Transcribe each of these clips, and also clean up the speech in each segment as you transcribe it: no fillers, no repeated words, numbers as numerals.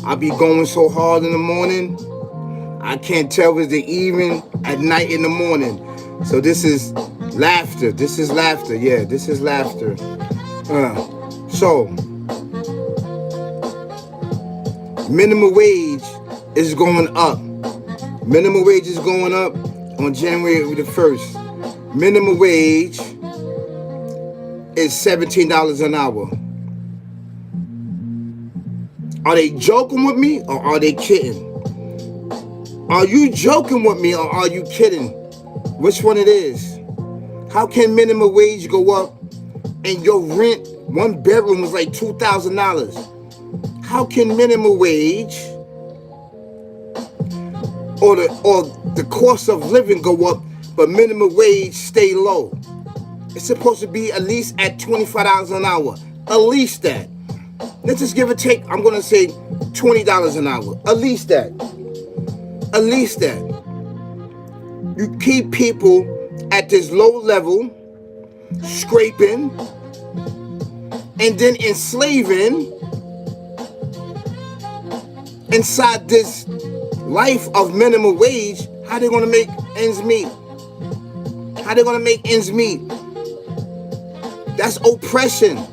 I be going so hard in the morning. I can't tell if it's the evening, at night, in the morning. So this is laughter. This is laughter. Yeah, this is laughter. So minimum wage is going up. Minimum wage is going up on January the 1st. Minimum wage is $17 an hour. Are they joking with me or are they kidding? Are you joking with me or are you kidding? Which one it is? How can minimum wage go up and your rent, one bedroom, was like $2,000? How can minimum wage or the cost of living go up, but minimum wage stay low? It's supposed to be at least at $25 an hour. At least that. Let's just give or take, I'm going to say $20 an hour. At least that. At least that. You keep people at this low level, scraping, and then enslaving inside this life of minimum wage. How they going to make ends meet? How they going to make ends meet? That's oppression.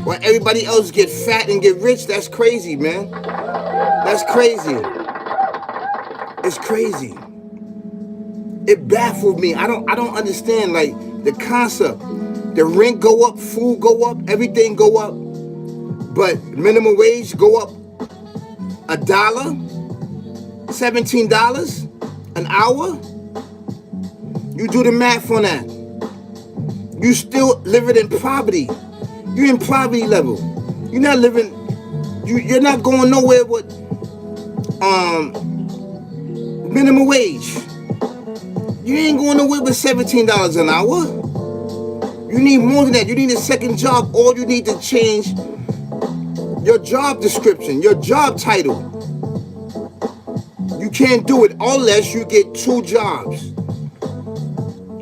While everybody else get fat and get rich, that's crazy, man. That's crazy. It's crazy. It baffled me. I don't understand, like, the concept. The rent go up, food go up, everything go up, but minimum wage go up $1, $17 an hour. You do the math on that. You still living in poverty. You're in poverty level. You're not living. You're not going nowhere with minimum wage. You ain't going nowhere with $17 an hour. You need more than that. You need a second job, or you need to change your job description, your job title. You can't do it unless you get 2 jobs.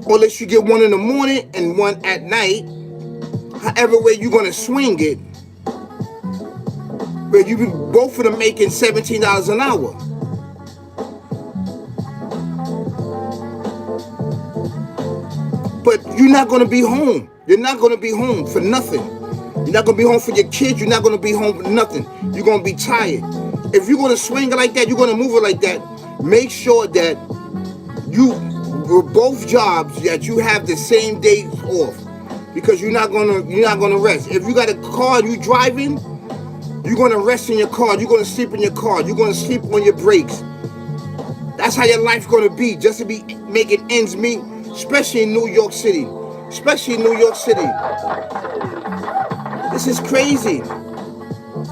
Unless you get one in the morning and one at night. However way you're going to swing it, where you be both of them making $17 an hour. But you're not going to be home. You're not going to be home for nothing. You're not going to be home for your kids. You're not going to be home for nothing. You're going to be tired. If you're going to swing it like that, you're going to move it like that, make sure that you, with both jobs, that you have the same days off. Because you're not gonna rest. If you got a car and you driving, you're gonna rest in your car. You're gonna sleep in your car. You're gonna sleep on your brakes. That's how your life's gonna be, just to be making ends meet, especially in New York City. Especially in New York City. This is crazy.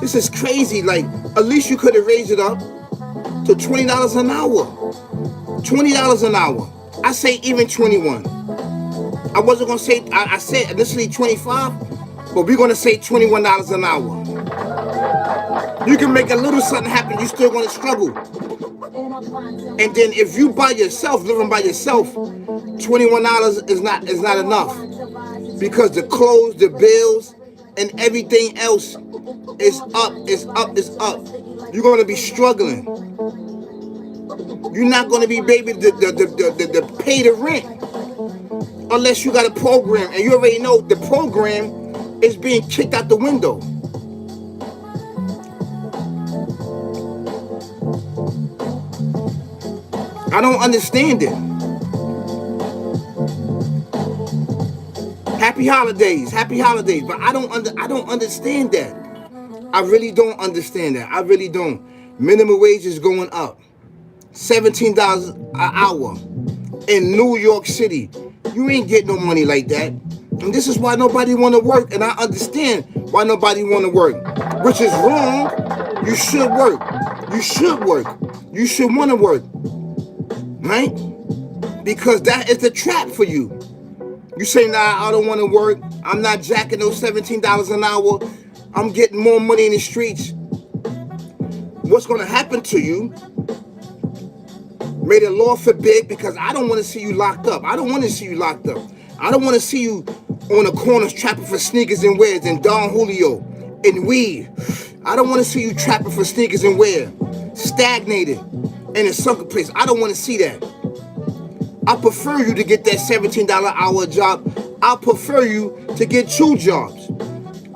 This is crazy. Like, at least you could have raised it up to $20 an hour. $20 an hour. I say even 21. I wasn't going to say, I said initially 25, but we're going to say $21 an hour. You can make a little something happen, you're still going to struggle. And then if you by yourself, living by yourself, $21 is not enough. Because the clothes, the bills, and everything else is up. You're going to be struggling. You're not going to be able to pay the rent. Unless you got a program, and you already know the program is being kicked out the window. I don't understand it. Happy holidays, but I don't understand that. I really don't understand that. I really don't. Minimum wage is going up, $17 an hour in New York City. You ain't getting no money like that. And this is why nobody want to work. And I understand why nobody want to work. Which is wrong. You should work. You should work. You should want to work. Right? Because that is the trap for you. You say, nah, I don't want to work. I'm not jacking those $17 an hour. I'm getting more money in the streets. What's going to happen to you? May the Lord forbid, because I don't want to see you locked up. I don't want to see you locked up. I don't want to see you on the corners trapping for sneakers and wares and Don Julio and weed I don't want to see you trapping for sneakers and wear, stagnated in a sunken place. I don't want to see that. I prefer you to get that $17 an hour job. I prefer you to get 2 jobs.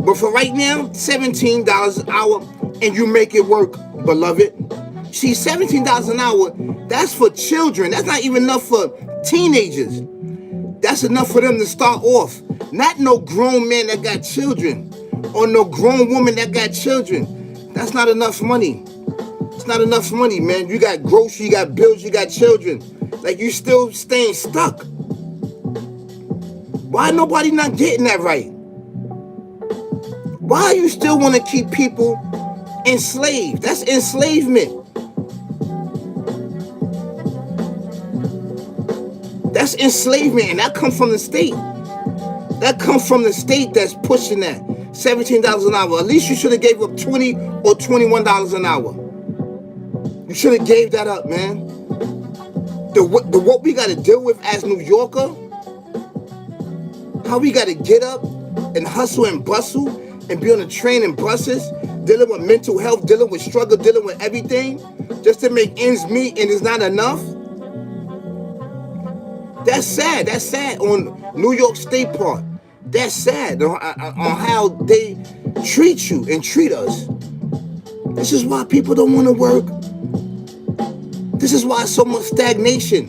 But for right now, $17 an hour, and you make it work, beloved. See, $17 an hour, that's for children. That's not even enough for teenagers. That's enough for them to start off. Not no grown man that got children or no grown woman that got children. That's not enough money. It's not enough money, man. You got groceries, you got bills, you got children. Like, you still staying stuck. Why nobody not getting that right? Why you still want to keep people enslaved? That's enslavement. That's enslavement, and that comes from the state. That comes from the state that's pushing that. $17 an hour. At least you should have gave up $20 or $21 an hour. You should have gave that up, man. What we got to deal with as New Yorker, how we got to get up and hustle and bustle and be on the train and buses, dealing with mental health, dealing with struggle, dealing with everything, just to make ends meet, and it's not enough. That's sad. That's sad on New York State part. That's sad on how they treat you and treat us. This is why people don't want to work. This is why so much stagnation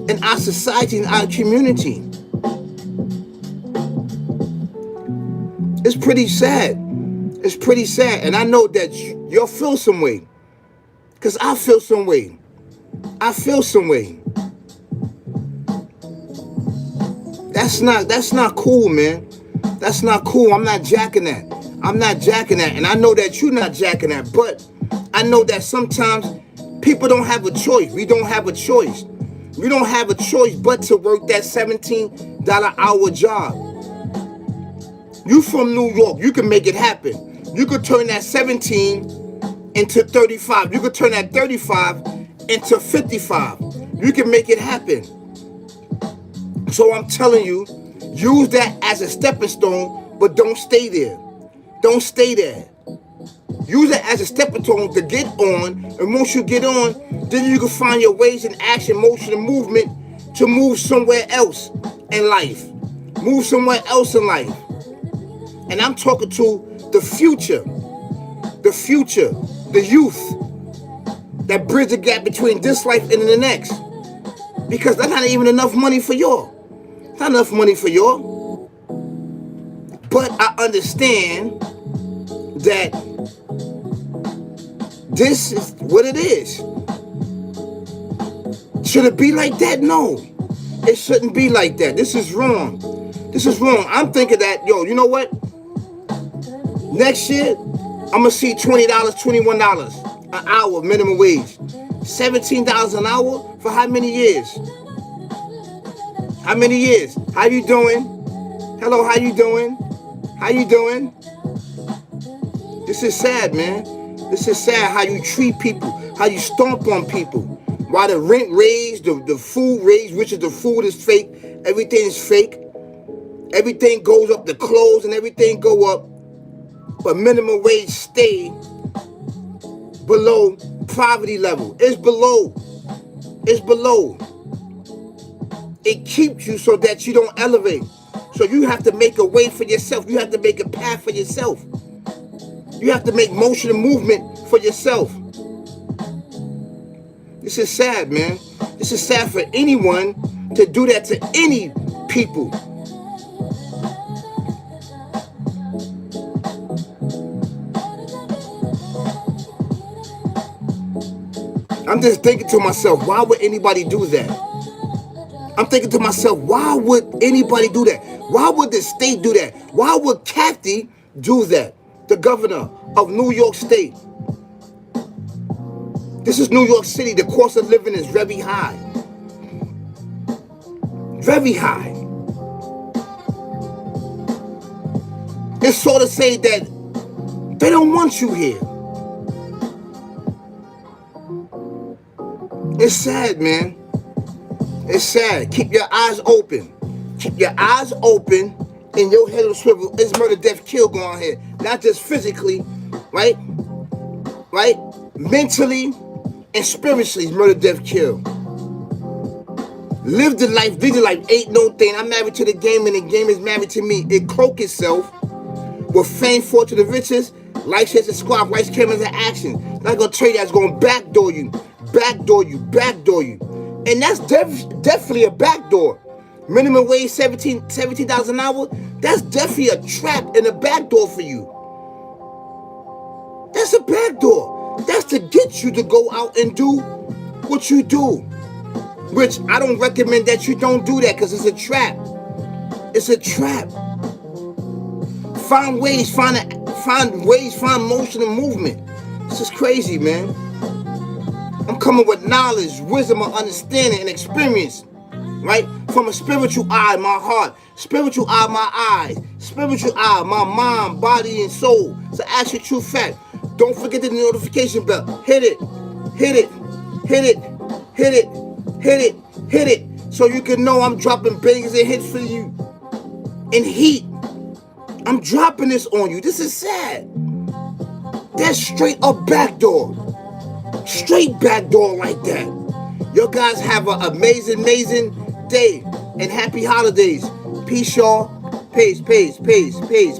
in our society, in our community. It's pretty sad. It's pretty sad. And I know that you'll feel some way. Because I feel some way. I feel some way. That's not cool, man. That's not cool. I'm not jacking that. I'm not jacking that. And I know that you're not jacking that. But I know that sometimes people don't have a choice. We don't have a choice. We don't have a choice but to work that $17 an hour job. You from New York. You can make it happen. You could turn that 17 into 35. You could turn that 35 into 55. You can make it happen. So I'm telling you, use that as a stepping stone, but don't stay there. Don't stay there. Use it as a stepping stone to get on, and once you get on, then you can find your ways in action, motion, and movement to move somewhere else in life. Move somewhere else in life. And I'm talking to the future, the youth that bridge the gap between this life and the next. Because that's not even enough money for y'all. It's not enough money for y'all. But I understand that this is what it is. Should it be like that? No. It shouldn't be like that. This is wrong. This is wrong. I'm thinking that, you know what? Next year, I'm going to see $20, $21 an hour minimum wage. $17 an hour for how many years? How many years? How you doing? Hello, how you doing? How you doing? This is sad, man. This is sad how you treat people, how you stomp on people. While the rent raised, the food raised, which is the food is fake, everything is fake. Everything goes up, the clothes and everything go up. But minimum wage stay below poverty level. It's below. It's below. It keeps you so that you don't elevate. So you have to make a way for yourself. You have to make a path for yourself. You have to make motion and movement for yourself. This is sad, man. This is sad for anyone to do that to any people. I'm just thinking to myself, why would anybody do that? I'm thinking to myself, why would anybody do that? Why would the state do that? Why would Kathy do that? The governor of New York State. This is New York City. The cost of living is very high. Very high. It's sort of say that they don't want you here. It's sad, man. It's sad. Keep your eyes open. Keep your eyes open and your head will swivel. It's murder, death, kill going on here. Not just physically, right? right? Mentally and spiritually, murder, death, kill. Live the life, live the life. Ain't no thing. I'm married to the game and the game is married to me. It cloak itself with fame, fortune, the riches. Life says a squad, lights, cameras, and action. Not gonna tell you that's gonna backdoor you, backdoor you, backdoor you. And that's definitely a backdoor. Minimum wage $17 an hour. That's definitely a trap and a backdoor for you. That's a backdoor. That's to get you to go out and do what you do. Which I don't recommend that you don't do that because it's a trap. It's a trap. Find ways, find motion and movement. This is crazy, man. I'm coming with knowledge, wisdom, and understanding and experience, right? From a spiritual eye, my heart, spiritual eye, my eyes, spiritual eye, my mind, body, and soul. It's an actual true fact. Don't forget the notification bell. Hit it, hit it, hit it, hit it, hit it, hit it, so you can know I'm dropping bangers and hits for you. In heat. I'm dropping this on you. This is sad. That's straight up backdoor. Straight backdoor like that. You guys have an amazing, amazing day. And happy holidays. Peace, y'all. Peace, peace, peace, peace, peace.